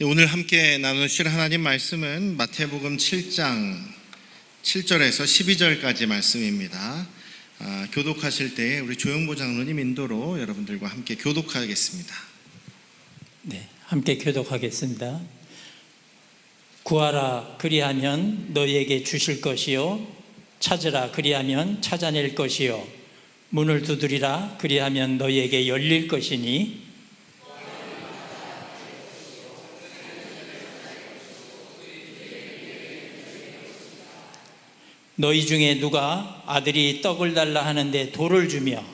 오늘 함께 나누실 하나님 말씀은 마태복음 7장 7절에서 12절까지 말씀입니다. 교독하실 때 우리 조영보 장로님 인도로 여러분들과 함께 교독하겠습니다. 네, 함께 교독하겠습니다. 구하라 그리하면 너희에게 주실 것이요, 찾으라 그리하면 찾아낼 것이요, 문을 두드리라 그리하면 너희에게 열릴 것이니 너희 중에 누가 아들이 떡을 달라 하는데 돌을 주며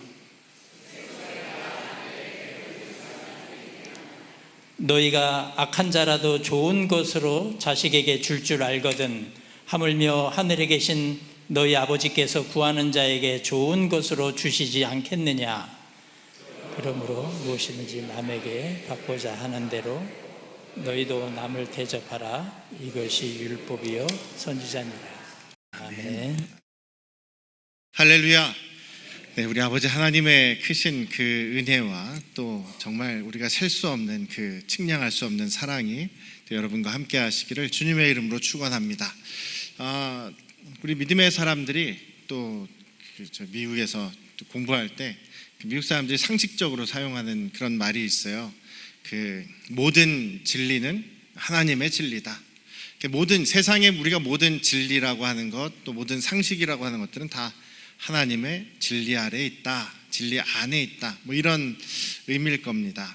너희가 악한 자라도 좋은 것으로 자식에게 줄 줄 알거든 하물며 하늘에 계신 너희 아버지께서 구하는 자에게 좋은 것으로 주시지 않겠느냐. 그러므로 무엇이든지 남에게 받고자 하는 대로 너희도 남을 대접하라. 이것이 율법이요 선지자니라. 아멘. 할렐루야. 네, 우리 아버지 하나님의 크신 그 은혜와 또 정말 우리가 셀 수 없는 그 측량할 수 없는 사랑이 여러분과 함께 하시기를 주님의 이름으로 축원합니다. 우리 믿음의 사람들이 또 미국에서 또 공부할 때 미국 사람들이 상식적으로 사용하는 그런 말이 있어요. 그 모든 진리는 하나님의 진리다. 모든 세상에 우리가 모든 진리라고 하는 것, 또 모든 상식이라고 하는 것들은 다 하나님의 진리 아래에 있다, 진리 안에 있다, 뭐 이런 의미일 겁니다.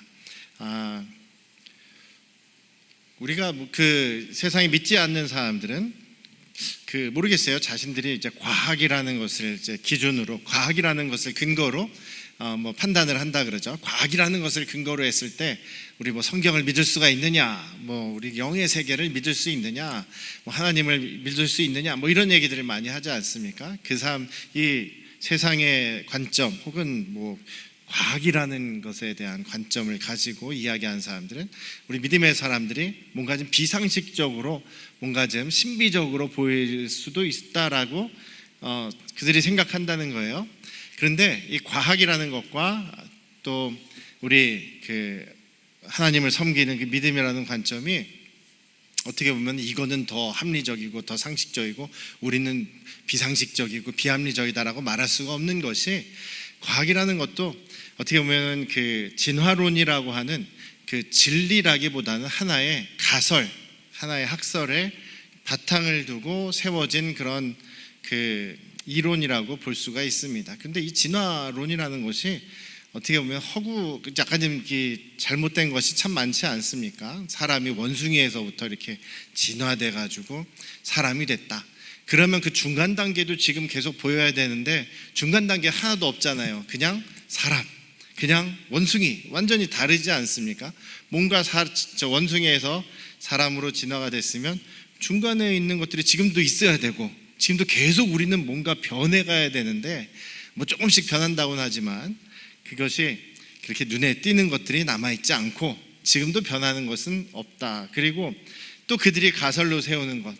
우리가 그 세상에 믿지 않는 사람들은 모르겠어요. 자신들이 이제 과학이라는 것을 이제 기준으로, 과학이라는 것을 근거로 뭐 판단을 한다 그러죠. 과학이라는 것을 근거로 했을 때 우리 뭐 성경을 믿을 수가 있느냐, 뭐 우리 영의 세계를 믿을 수 있느냐, 뭐 하나님을 믿을 수 있느냐, 뭐 이런 얘기들을 많이 하지 않습니까? 그 사람 이 세상의 관점 혹은 뭐 과학이라는 것에 대한 관점을 가지고 이야기하는 사람들은 우리 믿음의 사람들이 뭔가 좀 비상식적으로 뭔가 좀 신비적으로 보일 수도 있다라고 그들이 생각한다는 거예요. 그런데 이 과학이라는 것과 또 우리 하나님을 섬기는 그 믿음이라는 관점이 어떻게 보면 이거는 더 합리적이고 더 상식적이고 우리는 비상식적이고 비합리적이다라고 말할 수가 없는 것이, 과학이라는 것도 어떻게 보면 그 진화론이라고 하는 그 진리라기보다는 하나의 가설, 하나의 학설에 바탕을 두고 세워진 그런 그 이론이라고 볼 수가 있습니다. 그런데 이 진화론이라는 것이 어떻게 보면 약간 좀 잘못된 것이 참 많지 않습니까? 사람이 원숭이에서부터 이렇게 진화돼 가지고 사람이 됐다. 그러면 그 중간 단계도 지금 계속 보여야 되는데 중간 단계 하나도 없잖아요. 그냥 사람, 그냥 원숭이, 완전히 다르지 않습니까? 뭔가 원숭이에서 사람으로 진화가 됐으면 중간에 있는 것들이 지금도 있어야 되고 지금도 계속 우리는 뭔가 변해가야 되는데 뭐 조금씩 변한다고는 하지만 그것이 그렇게 눈에 띄는 것들이 남아있지 않고 지금도 변하는 것은 없다. 그리고 또 그들이 가설로 세우는 것,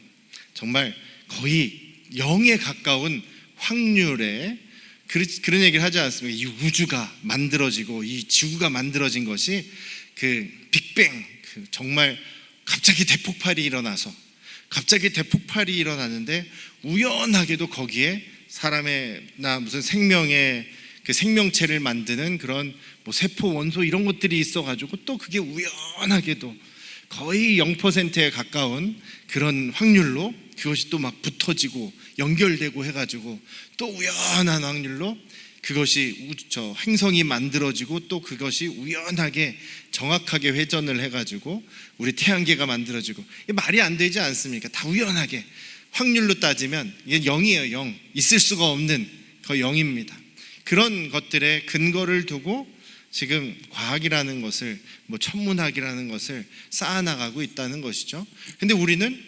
정말 거의 0에 가까운 확률에 그런 얘기를 하지 않습니까? 이 우주가 만들어지고 이 지구가 만들어진 것이 그 빅뱅, 정말 갑자기 대폭발이 일어나는데 우연하게도 거기에 사람의나 무슨 생명의 그 생명체를 만드는 그런 뭐 세포, 원소 이런 것들이 있어가지고 또 그게 우연하게도 거의 0%에 가까운 그런 확률로 그것이 또 막 붙어지고 연결되고 해가지고 또 우연한 확률로 그것이 행성이 만들어지고 또 그것이 우연하게 정확하게 회전을 해가지고 우리 태양계가 만들어지고, 이게 말이 안 되지 않습니까? 다 우연하게 확률로 따지면 이게 0이에요. 0. 있을 수가 없는 거의 0입니다. 그런 것들에 근거를 두고 지금 과학이라는 것을, 뭐 천문학이라는 것을 쌓아나가고 있다는 것이죠. 근데 우리는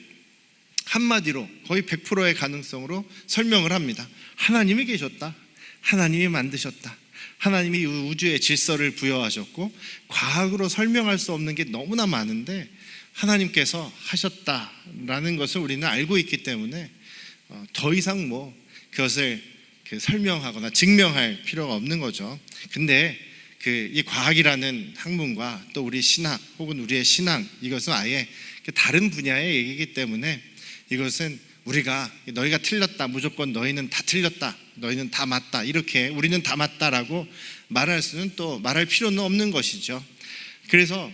한마디로 거의 100%의 가능성으로 설명을 합니다. 하나님이 계셨다, 하나님이 만드셨다, 하나님이 우주의 질서를 부여하셨고 과학으로 설명할 수 없는 게 너무나 많은데 하나님께서 하셨다라는 것을 우리는 알고 있기 때문에 더 이상 뭐 그것을 설명하거나 증명할 필요가 없는 거죠. 근데 이 과학이라는 학문과 또 우리 신학 혹은 우리의 신앙, 이것은 아예 다른 분야의 얘기이기 때문에 이것은 우리가 너희가 틀렸다, 무조건 너희는 다 틀렸다, 너희는 다 맞다, 이렇게 우리는 다 맞다라고 말할 필요는 없는 것이죠. 그래서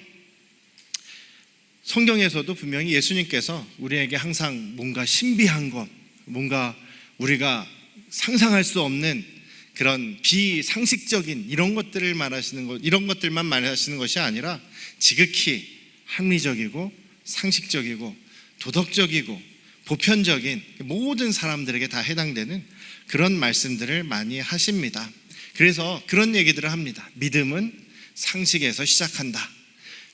성경에서도 분명히 예수님께서 우리에게 항상 뭔가 신비한 것, 뭔가 우리가 상상할 수 없는 그런 비상식적인 이런 것들을 말하시는 것, 이런 것들만 말하시는 것이 아니라 지극히 합리적이고 상식적이고 도덕적이고 보편적인 모든 사람들에게 다 해당되는 그런 말씀들을 많이 하십니다. 그래서 그런 얘기들을 합니다. 믿음은 상식에서 시작한다.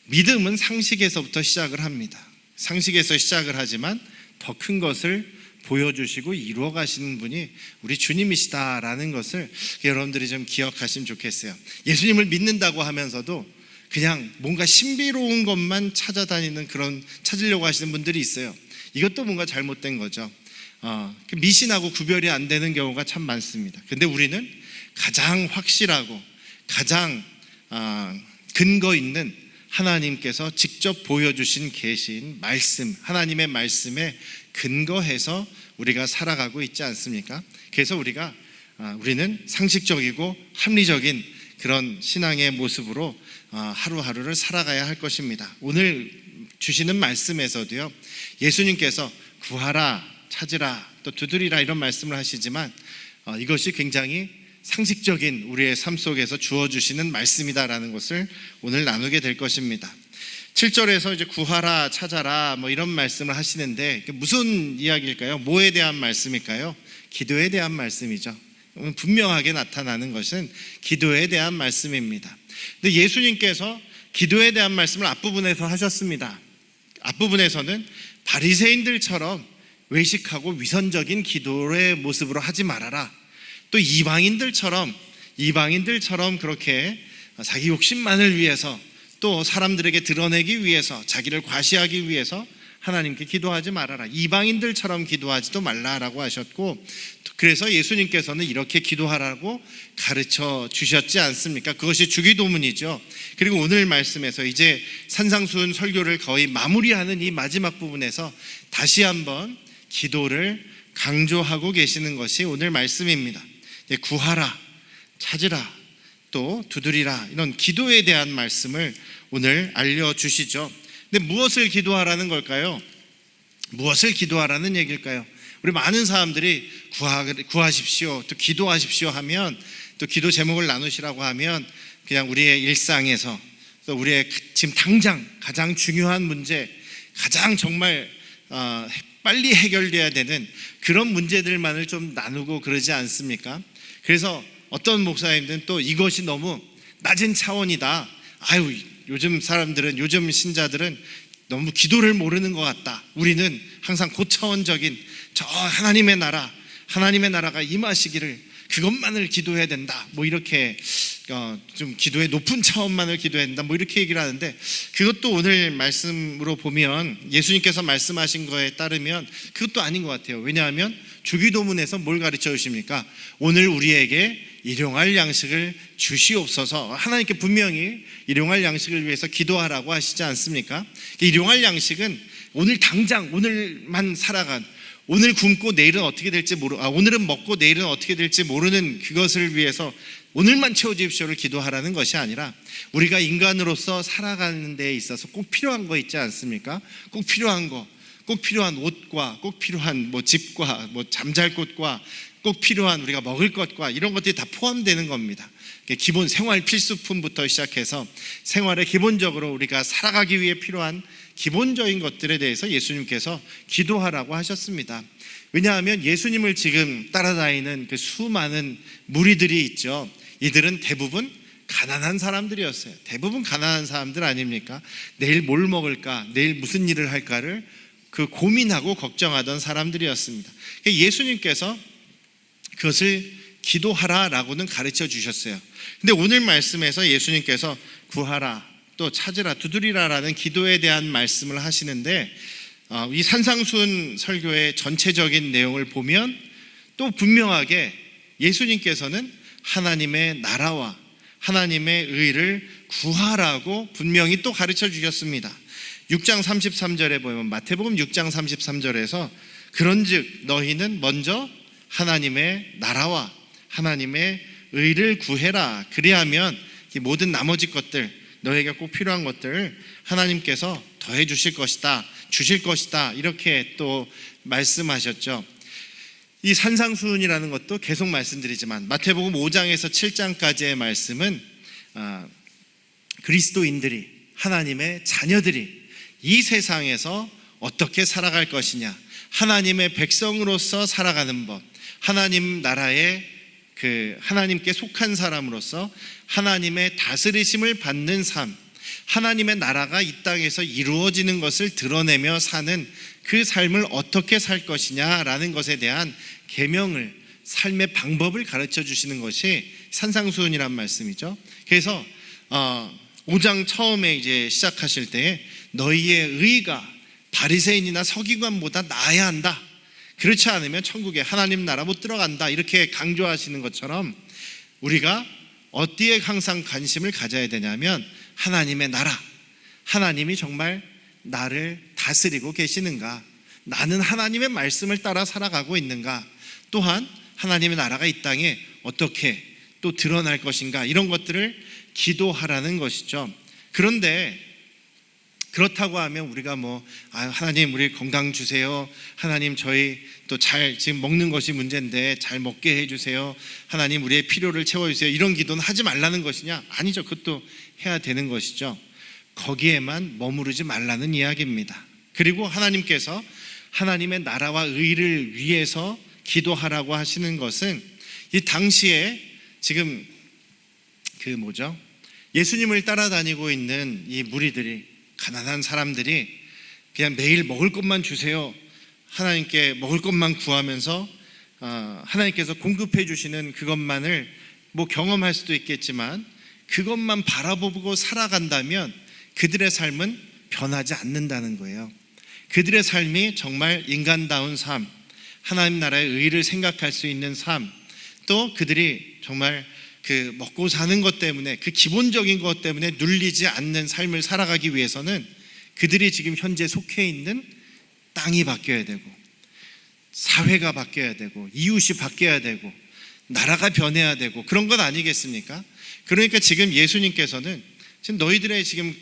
믿음은 상식에서부터 시작을 합니다. 상식에서 시작을 하지만 더 큰 것을 보여주시고 이루어 가시는 분이 우리 주님이시다라는 것을 여러분들이 좀 기억하시면 좋겠어요. 예수님을 믿는다고 하면서도 그냥 뭔가 신비로운 것만 찾으려고 하시는 분들이 있어요. 이것도 뭔가 잘못된 거죠. 미신하고 구별이 안 되는 경우가 참 많습니다. 근데 우리는 가장 확실하고 가장 근거 있는 하나님께서 직접 보여주신 계신 말씀, 하나님의 말씀에 근거해서 우리가 살아가고 있지 않습니까? 그래서 우리는 상식적이고 합리적인 그런 신앙의 모습으로 하루하루를 살아가야 할 것입니다. 오늘 주시는 말씀에서도요, 예수님께서 구하라, 찾으라, 또 두드리라 이런 말씀을 하시지만 이것이 굉장히 상식적인 우리의 삶 속에서 주어주시는 말씀이다라는 것을 오늘 나누게 될 것입니다. 7절에서 이제 구하라, 찾아라 뭐 이런 말씀을 하시는데 무슨 이야기일까요? 뭐에 대한 말씀일까요? 기도에 대한 말씀이죠. 분명하게 나타나는 것은 기도에 대한 말씀입니다. 근데 예수님께서 기도에 대한 말씀을 앞부분에서 하셨습니다. 앞부분에서는 바리새인들처럼 외식하고 위선적인 기도의 모습으로 하지 말아라. 또 이방인들처럼 그렇게 자기 욕심만을 위해서 또 사람들에게 드러내기 위해서 자기를 과시하기 위해서 하나님께 기도하지 말아라. 이방인들처럼 기도하지도 말라라고 하셨고, 그래서 예수님께서는 이렇게 기도하라고 가르쳐 주셨지 않습니까? 그것이 주기도문이죠. 그리고 오늘 말씀에서 이제 산상수훈 설교를 거의 마무리하는 이 마지막 부분에서 다시 한번 기도를 강조하고 계시는 것이 오늘 말씀입니다. 구하라, 찾으라, 또 두드리라, 이런 기도에 대한 말씀을 오늘 알려주시죠. 근데 무엇을 기도하라는 걸까요? 무엇을 기도하라는 얘기일까요? 우리 많은 사람들이 구하십시오, 또 기도하십시오 하면, 또 기도 제목을 나누시라고 하면 그냥 우리의 일상에서 또 우리의 지금 당장 가장 중요한 문제, 가장 정말 빨리 해결돼야 되는 그런 문제들만을 좀 나누고 그러지 않습니까? 그래서 어떤 목사님들은 또 이것이 너무 낮은 차원이다. 요즘 신자들은 너무 기도를 모르는 것 같다. 우리는 항상 고차원적인 저 하나님의 나라가 임하시기를 그것만을 기도해야 된다. 뭐 이렇게 좀 기도의 높은 차원만을 기도해야 된다. 뭐 이렇게 얘기를 하는데, 그것도 오늘 말씀으로 보면 예수님께서 말씀하신 거에 따르면 그것도 아닌 것 같아요. 왜냐하면 주기도문에서 뭘 가르쳐 주십니까? 오늘 우리에게 일용할 양식을 주시옵소서. 하나님께 분명히 일용할 양식을 위해서 기도하라고 하시지 않습니까? 일용할 양식은 오늘 당장, 오늘만 살아간, 오늘 굶고 내일은 어떻게 될지 오늘은 먹고 내일은 어떻게 될지 모르는 그것을 위해서 오늘만 채워주십시오를 기도하라는 것이 아니라 우리가 인간으로서 살아가는 데에 있어서 꼭 필요한 거 있지 않습니까? 꼭 필요한 거, 꼭 필요한 옷과 꼭 필요한 집과 잠잘 곳과 꼭 필요한 우리가 먹을 것과 이런 것들이 다 포함되는 겁니다. 기본 생활 필수품부터 시작해서 생활에 기본적으로 우리가 살아가기 위해 필요한 기본적인 것들에 대해서 예수님께서 기도하라고 하셨습니다. 왜냐하면 예수님을 지금 따라다니는 그 수많은 무리들이 있죠. 이들은 대부분 가난한 사람들이었어요. 대부분 가난한 사람들 아닙니까? 내일 뭘 먹을까, 내일 무슨 일을 할까를 고민하고 걱정하던 사람들이었습니다. 예수님께서 그것을 기도하라라고는 가르쳐 주셨어요. 근데 오늘 말씀에서 예수님께서 구하라, 또 찾으라, 두드리라라는 기도에 대한 말씀을 하시는데, 이 산상수훈 설교의 전체적인 내용을 보면 또 분명하게 예수님께서는 하나님의 나라와 하나님의 의를 구하라고 분명히 또 가르쳐 주셨습니다. 6장 33절에 보면, 마태복음 6장 33절에서 그런즉 너희는 먼저 하나님의 나라와 하나님의 의를 구해라. 그리하면 이 모든 나머지 것들, 너에게 꼭 필요한 것들을 하나님께서 더해 주실 것이다, 주실 것이다, 이렇게 또 말씀하셨죠. 이 산상수훈이라는 것도 계속 말씀드리지만 마태복음 5장에서 7장까지의 말씀은 그리스도인들이, 하나님의 자녀들이 이 세상에서 어떻게 살아갈 것이냐, 하나님의 백성으로서 살아가는 법, 하나님 나라의 하나님께 속한 사람으로서 하나님의 다스리심을 받는 삶, 하나님의 나라가 이 땅에서 이루어지는 것을 드러내며 사는 그 삶을 어떻게 살 것이냐라는 것에 대한 계명을, 삶의 방법을 가르쳐 주시는 것이 산상수훈이란 말씀이죠. 그래서 5장 처음에 이제 시작하실 때 너희의 의가 바리새인이나 서기관보다 나아야 한다, 그렇지 않으면 천국에 하나님 나라 못 들어간다, 이렇게 강조하시는 것처럼 우리가 어디에 항상 관심을 가져야 되냐면 하나님의 나라, 하나님이 정말 나를 다스리고 계시는가, 나는 하나님의 말씀을 따라 살아가고 있는가, 또한 하나님의 나라가 이 땅에 어떻게 또 드러날 것인가, 이런 것들을 기도하라는 것이죠. 그런데 그렇다고 하면 우리가 하나님 우리 건강 주세요, 하나님 저희 또 지금 먹는 것이 문제인데 잘 먹게 해주세요, 하나님 우리의 필요를 채워주세요, 이런 기도는 하지 말라는 것이냐? 아니죠. 그것도 해야 되는 것이죠. 거기에만 머무르지 말라는 이야기입니다. 그리고 하나님께서 하나님의 나라와 의를 위해서 기도하라고 하시는 것은 이 당시에 지금 예수님을 따라다니고 있는 이 무리들이, 가난한 사람들이 그냥 매일 먹을 것만 주세요, 하나님께 먹을 것만 구하면서 하나님께서 공급해 주시는 그것만을 경험할 수도 있겠지만 그것만 바라보고 살아간다면 그들의 삶은 변하지 않는다는 거예요. 그들의 삶이 정말 인간다운 삶, 하나님 나라의 의를 생각할 수 있는 삶, 또 그들이 정말 먹고 사는 것 때문에, 그 기본적인 것 때문에 눌리지 않는 삶을 살아가기 위해서는 그들이 지금 현재 속해 있는 땅이 바뀌어야 되고, 사회가 바뀌어야 되고, 이웃이 바뀌어야 되고, 나라가 변해야 되고, 그런 것 아니겠습니까? 그러니까 지금 예수님께서는 지금 너희들의 지금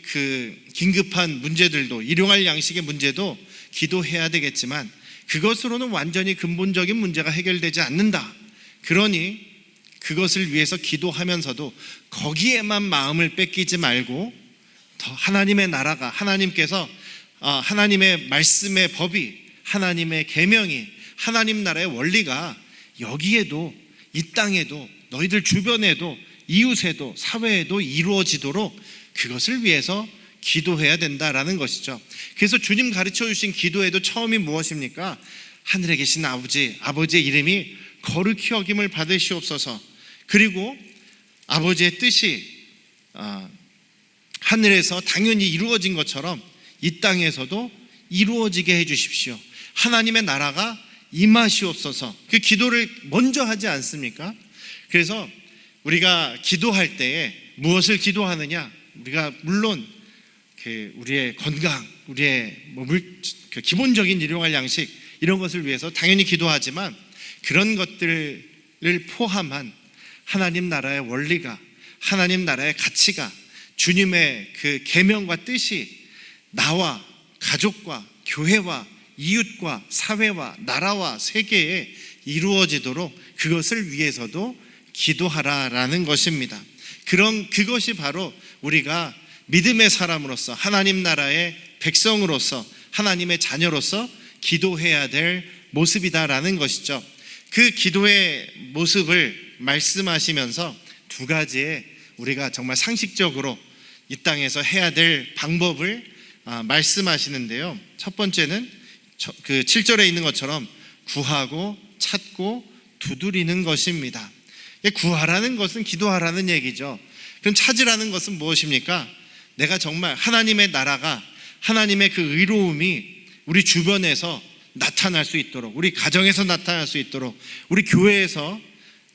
긴급한 문제들도, 일용할 양식의 문제도 기도해야 되겠지만 그것으로는 완전히 근본적인 문제가 해결되지 않는다. 그러니 그것을 위해서 기도하면서도 거기에만 마음을 뺏기지 말고 더 하나님의 나라가, 하나님께서 하나님의 말씀의 법이, 하나님의 계명이, 하나님 나라의 원리가 여기에도, 이 땅에도, 너희들 주변에도, 이웃에도, 사회에도 이루어지도록 그것을 위해서 기도해야 된다라는 것이죠. 그래서 주님 가르쳐 주신 기도에도 처음이 무엇입니까? 하늘에 계신 아버지의 이름이 거룩히 여김을 받으시옵소서. 그리고 아버지의 뜻이 하늘에서 당연히 이루어진 것처럼 이 땅에서도 이루어지게 해주십시오. 하나님의 나라가 임하시옵소서. 그 기도를 먼저 하지 않습니까? 그래서 우리가 기도할 때에 무엇을 기도하느냐? 우리가 물론 우리의 건강, 우리의 기본적인 일용할 양식, 이런 것을 위해서 당연히 기도하지만 그런 것들을 포함한 하나님 나라의 원리가, 하나님 나라의 가치가, 주님의 그 계명과 뜻이 나와 가족과 교회와 이웃과 사회와 나라와 세계에 이루어지도록 그것을 위해서도 기도하라라는 것입니다. 그것이 바로 우리가 믿음의 사람으로서, 하나님 나라의 백성으로서, 하나님의 자녀로서 기도해야 될 모습이다라는 것이죠. 그 기도의 모습을 말씀하시면서 두 가지의 우리가 정말 상식적으로 이 땅에서 해야 될 방법을 말씀하시는데요. 첫 번째는 7절에 있는 것처럼 구하고 찾고 두드리는 것입니다. 구하라는 것은 기도하라는 얘기죠. 그럼 찾으라는 것은 무엇입니까? 내가 정말 하나님의 나라가, 하나님의 그 의로움이 우리 주변에서 나타날 수 있도록, 우리 가정에서 나타날 수 있도록, 우리 교회에서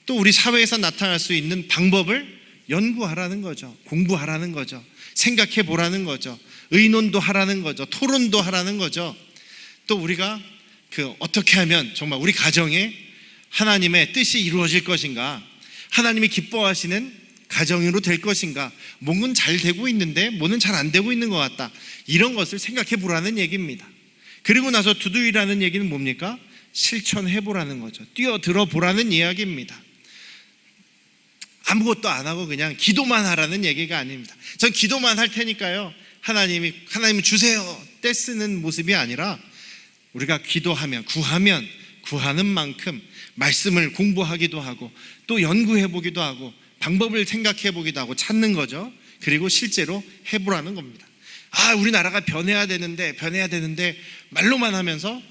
또 우리 사회에서 나타날 수 있는 방법을 연구하라는 거죠. 공부하라는 거죠. 생각해 보라는 거죠. 의논도 하라는 거죠. 토론도 하라는 거죠. 또 우리가 어떻게 하면 정말 우리 가정에 하나님의 뜻이 이루어질 것인가, 하나님이 기뻐하시는 가정으로 될 것인가, 뭐는 잘 되고 있는데 뭐는 잘 안 되고 있는 것 같다, 이런 것을 생각해 보라는 얘기입니다. 그리고 나서 두두이라는 얘기는 뭡니까? 실천해 보라는 거죠. 뛰어들어 보라는 이야기입니다. 아무것도 안 하고 그냥 기도만 하라는 얘기가 아닙니다. 전 기도만 할 테니까요, 하나님 주세요 떼쓰는 모습이 아니라, 우리가 기도하면, 구하는 만큼 말씀을 공부하기도 하고, 또 연구해 보기도 하고, 방법을 생각해 보기도 하고, 찾는 거죠. 그리고 실제로 해보라는 겁니다. 우리나라가 변해야 되는데 말로만 하면서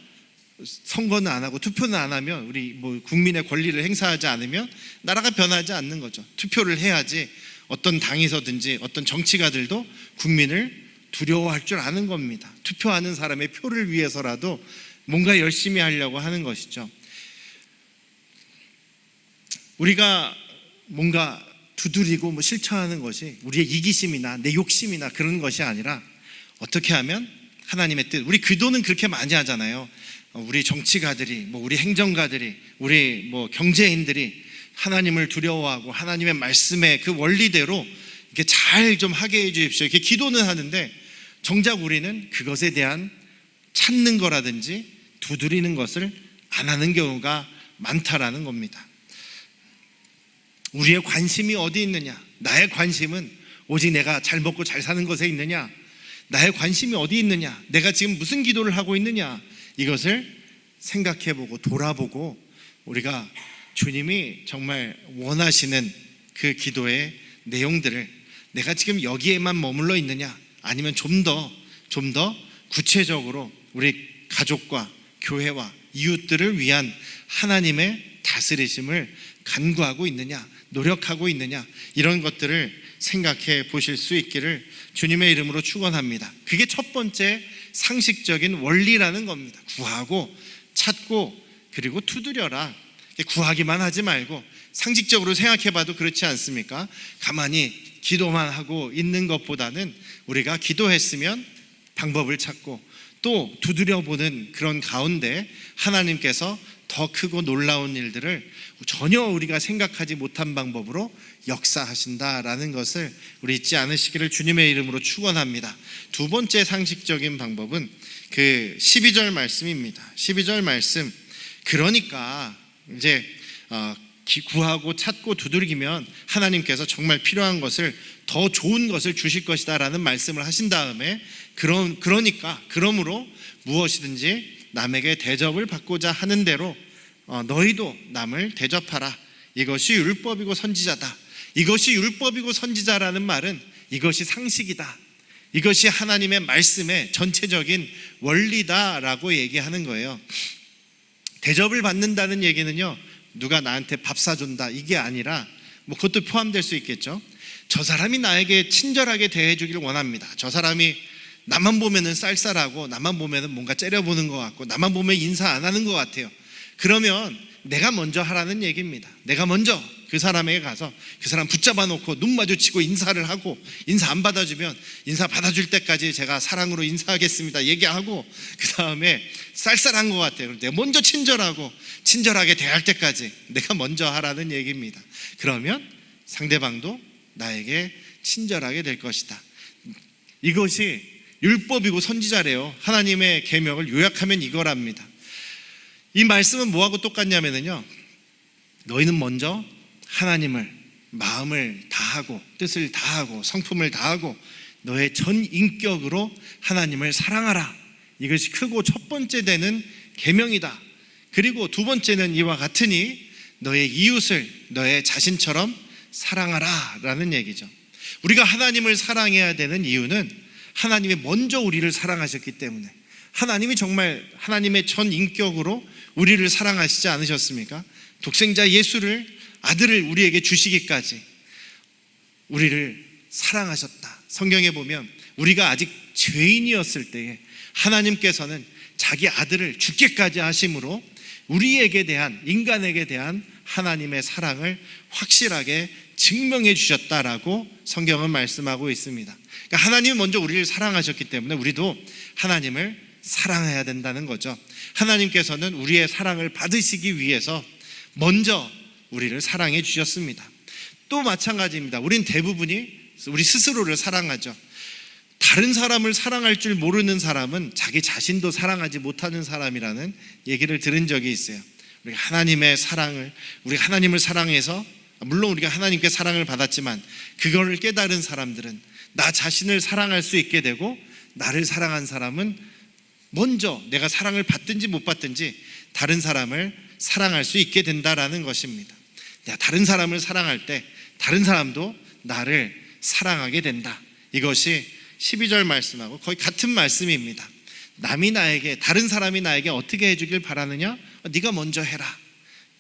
선거는 안 하고 투표는 안 하면, 우리 국민의 권리를 행사하지 않으면 나라가 변하지 않는 거죠. 투표를 해야지 어떤 당에서든지 어떤 정치가들도 국민을 두려워할 줄 아는 겁니다. 투표하는 사람의 표를 위해서라도 뭔가 열심히 하려고 하는 것이죠. 우리가 뭔가 두드리고 실천하는 것이 우리의 이기심이나 내 욕심이나 그런 것이 아니라, 어떻게 하면 하나님의 뜻, 우리 기도는 그렇게 많이 하잖아요. 우리 정치가들이, 우리 행정가들이, 우리 경제인들이 하나님을 두려워하고 하나님의 말씀의 그 원리대로 이렇게 잘 좀 하게 해 주십시오, 이렇게 기도는 하는데, 정작 우리는 그것에 대한 찾는 거라든지 두드리는 것을 안 하는 경우가 많다라는 겁니다. 우리의 관심이 어디 있느냐? 나의 관심은 오직 내가 잘 먹고 잘 사는 것에 있느냐? 나의 관심이 어디 있느냐? 내가 지금 무슨 기도를 하고 있느냐? 이것을 생각해보고 돌아보고, 우리가 주님이 정말 원하시는 그 기도의 내용들을, 내가 지금 여기에만 머물러 있느냐, 아니면 좀 더 구체적으로 우리 가족과 교회와 이웃들을 위한 하나님의 다스리심을 간구하고 있느냐, 노력하고 있느냐, 이런 것들을 생각해 보실 수 있기를 주님의 이름으로 축원합니다. 그게 첫 번째 상식적인 원리라는 겁니다. 구하고 찾고 그리고 두드려라. 구하기만 하지 말고 상식적으로 생각해 봐도 그렇지 않습니까? 가만히 기도만 하고 있는 것보다는 우리가 기도했으면 방법을 찾고 또 두드려 보는 그런 가운데 하나님께서 더 크고 놀라운 일들을 전혀 우리가 생각하지 못한 방법으로 역사하신다라는 것을 우리 잊지 않으시기를 주님의 이름으로 축원합니다. 두 번째 상식적인 방법은 그 12절 말씀입니다. 12절 말씀, 그러니까 이제 구하고 찾고 두들기면 하나님께서 정말 필요한 것을, 더 좋은 것을 주실 것이다 라는 말씀을 하신 다음에, 그러므로 무엇이든지 남에게 대접을 받고자 하는 대로 너희도 남을 대접하라. 이것이 율법이고 선지자다. 이것이 율법이고 선지자라는 말은 이것이 상식이다, 이것이 하나님의 말씀의 전체적인 원리다라고 얘기하는 거예요. 대접을 받는다는 얘기는요, 누가 나한테 밥 사준다 이게 아니라, 그것도 포함될 수 있겠죠. 저 사람이 나에게 친절하게 대해주기를 원합니다. 저 사람이 나만 보면은 쌀쌀하고, 나만 보면은 뭔가 째려보는 것 같고, 나만 보면 인사 안 하는 것 같아요. 그러면 내가 먼저 하라는 얘기입니다. 내가 먼저 그 사람에게 가서 그 사람 붙잡아 놓고 눈 마주치고 인사를 하고, 인사 안 받아주면 인사 받아줄 때까지 제가 사랑으로 인사하겠습니다 얘기하고, 그 다음에 쌀쌀한 것 같아요. 내가 먼저 친절하게 대할 때까지 내가 먼저 하라는 얘기입니다. 그러면 상대방도 나에게 친절하게 될 것이다. 이것이 율법이고 선지자래요. 하나님의 계명을 요약하면 이거랍니다. 이 말씀은 뭐하고 똑같냐면요, 너희는 먼저 하나님을 마음을 다하고 뜻을 다하고 성품을 다하고 너의 전 인격으로 하나님을 사랑하라. 이것이 크고 첫 번째 되는 계명이다. 그리고 두 번째는 이와 같으니 너의 이웃을 너의 자신처럼 사랑하라 라는 얘기죠. 우리가 하나님을 사랑해야 되는 이유는 하나님이 먼저 우리를 사랑하셨기 때문에, 하나님이 정말 하나님의 전 인격으로 우리를 사랑하시지 않으셨습니까? 독생자 예수를, 아들을 우리에게 주시기까지 우리를 사랑하셨다. 성경에 보면 우리가 아직 죄인이었을 때에 하나님께서는 자기 아들을 죽게까지 하심으로 우리에게 대한, 인간에게 대한 하나님의 사랑을 확실하게 증명해 주셨다라고 성경은 말씀하고 있습니다. 그러니까 하나님은 먼저 우리를 사랑하셨기 때문에 우리도 하나님을 사랑해야 된다는 거죠. 하나님께서는 우리의 사랑을 받으시기 위해서 먼저 우리를 사랑해 주셨습니다. 또 마찬가지입니다. 우린 대부분이 우리 스스로를 사랑하죠. 다른 사람을 사랑할 줄 모르는 사람은 자기 자신도 사랑하지 못하는 사람이라는 얘기를 들은 적이 있어요. 우리가 하나님의 사랑을, 우리가 하나님을 사랑해서, 물론 우리가 하나님께 사랑을 받았지만 그거를 깨달은 사람들은 나 자신을 사랑할 수 있게 되고, 나를 사랑한 사람은 먼저 내가 사랑을 받든지 못 받든지 다른 사람을 사랑할 수 있게 된다라는 것입니다. 내가 다른 사람을 사랑할 때 다른 사람도 나를 사랑하게 된다. 이것이 12절 말씀하고 거의 같은 말씀입니다. 남이 나에게, 다른 사람이 나에게 어떻게 해주길 바라느냐? 네가 먼저 해라.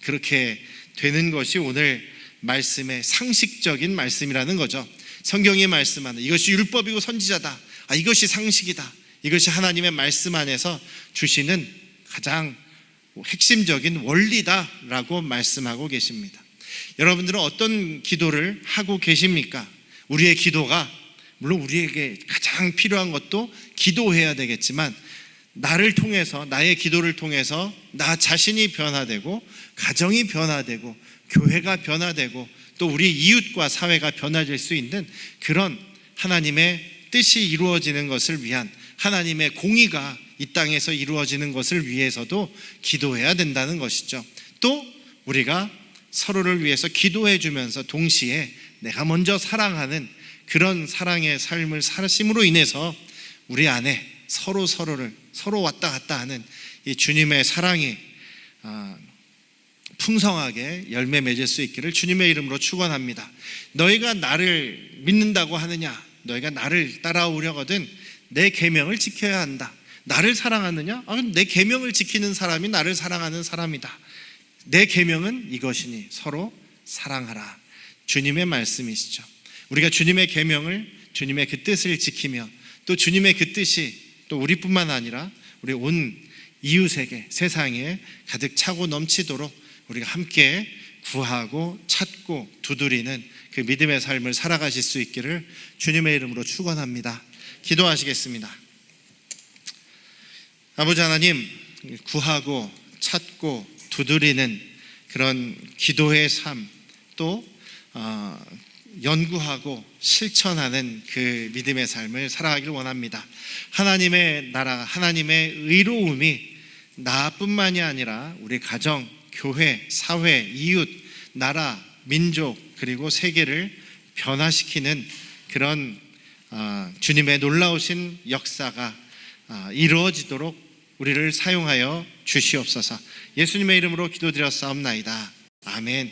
그렇게 되는 것이 오늘 말씀의 상식적인 말씀이라는 거죠. 성경이 말씀하는 이것이 율법이고 선지자다, 이것이 상식이다, 이것이 하나님의 말씀 안에서 주시는 가장 핵심적인 원리다라고 말씀하고 계십니다. 여러분들은 어떤 기도를 하고 계십니까? 우리의 기도가, 물론 우리에게 가장 필요한 것도 기도해야 되겠지만, 나를 통해서, 나의 기도를 통해서 나 자신이 변화되고, 가정이 변화되고, 교회가 변화되고, 또 우리 이웃과 사회가 변화될 수 있는 그런 하나님의 뜻이 이루어지는 것을 위한, 하나님의 공의가 이 땅에서 이루어지는 것을 위해서도 기도해야 된다는 것이죠. 또 우리가 서로를 위해서 기도해 주면서 동시에 내가 먼저 사랑하는 그런 사랑의 삶을 사심으로 인해서 우리 안에 서로를 왔다 갔다 하는 이 주님의 사랑이 풍성하게 열매 맺을 수 있기를 주님의 이름으로 축원합니다. 너희가 나를 믿는다고 하느냐? 너희가 나를 따라오려거든 내 계명을 지켜야 한다. 나를 사랑하느냐? 내 계명을 지키는 사람이 나를 사랑하는 사람이다. 내 계명은 이것이니 서로 사랑하라. 주님의 말씀이시죠. 우리가 주님의 계명을, 주님의 그 뜻을 지키며, 또 주님의 그 뜻이 또 우리뿐만 아니라 우리 온 이웃에게, 세상에 가득 차고 넘치도록 우리가 함께 구하고 찾고 두드리는 그 믿음의 삶을 살아가실 수 있기를 주님의 이름으로 축원합니다. 기도하시겠습니다. 아버지 하나님, 구하고 찾고 두드리는 그런 기도의 삶, 또 연구하고 실천하는 그 믿음의 삶을 살아가기를 원합니다. 하나님의 나라, 하나님의 의로움이 나뿐만이 아니라 우리 가정, 교회, 사회, 이웃, 나라, 민족, 그리고 세계를 변화시키는 그런 주님의 놀라우신 역사가 이루어지도록 우리를 사용하여 주시옵소서. 예수님의 이름으로 기도드렸사옵나이다. 아멘.